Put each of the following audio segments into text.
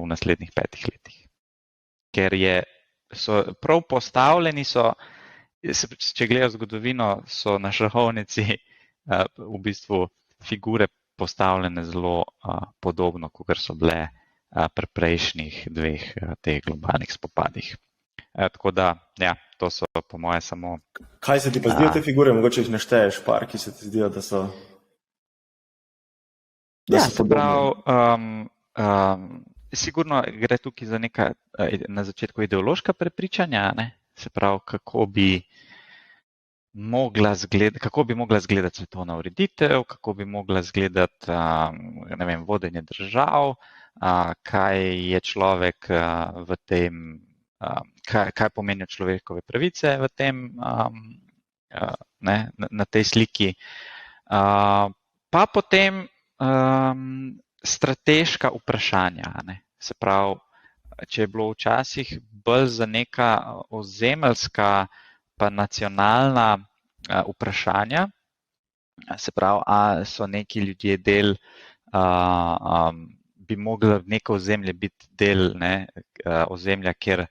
v naslednjih 5 letih. Ker so prav postavljeni, če gledajo zgodovino, so na šahovnici v bistvu figure postavljene zelo podobno, kot so bile pri prejšnjih 2 teh globalnih spopadih. Tako da, ja, to so po moje samo... Kaj se ti pa zdijo te figure? Mogoče jih našteješ par, ki se ti zdijo, da so... se pravi, sigurno gre tukaj za neka na začetku ideološka prepričanja, ne? Se pravi, kako bi mogla izgledati svetovna ureditev, kako bi mogla izgledati vodenje držav, kaj je človek v tem, kaj pomenijo človekove pravice v tem, na tej sliki. Pa potem strateška vprašanja, ne? Se pravi, če je bilo včasih bolj za neka ozemeljska pa nacionalna vprašanja, se pravi, a so neki ljudje del, bi moglo neko ozemlje biti del ozemlja, kjer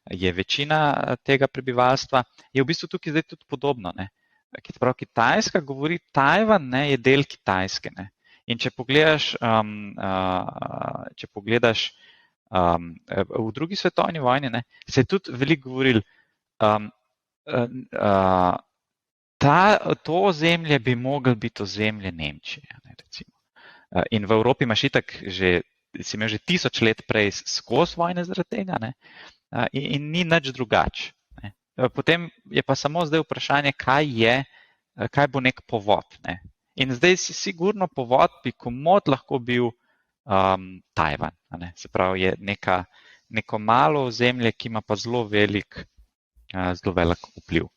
je večina tega prebivalstva, je v bistvu tukaj zdaj tudi podobno. Ne? Se pravi, Kitajska govori, Tajvan je del Kitajske. Ne? In če pogledaš v drugi svetovni vojni, se je tudi veliko govorilo, to ozemlje bi moglo biti ozemlje Nemčije, recimo. In v Evropi imaš itak si imel že 1000 let prej skozi vojne zaradi tega, in ni nič drugače. Potem je pa samo zdaj vprašanje, kaj bo nek povod. In zdaj sigurno povod bi komot lahko bil Tajvan. Se pravi, je neko malo ozemlje, ki ima pa zelo velik vpliv.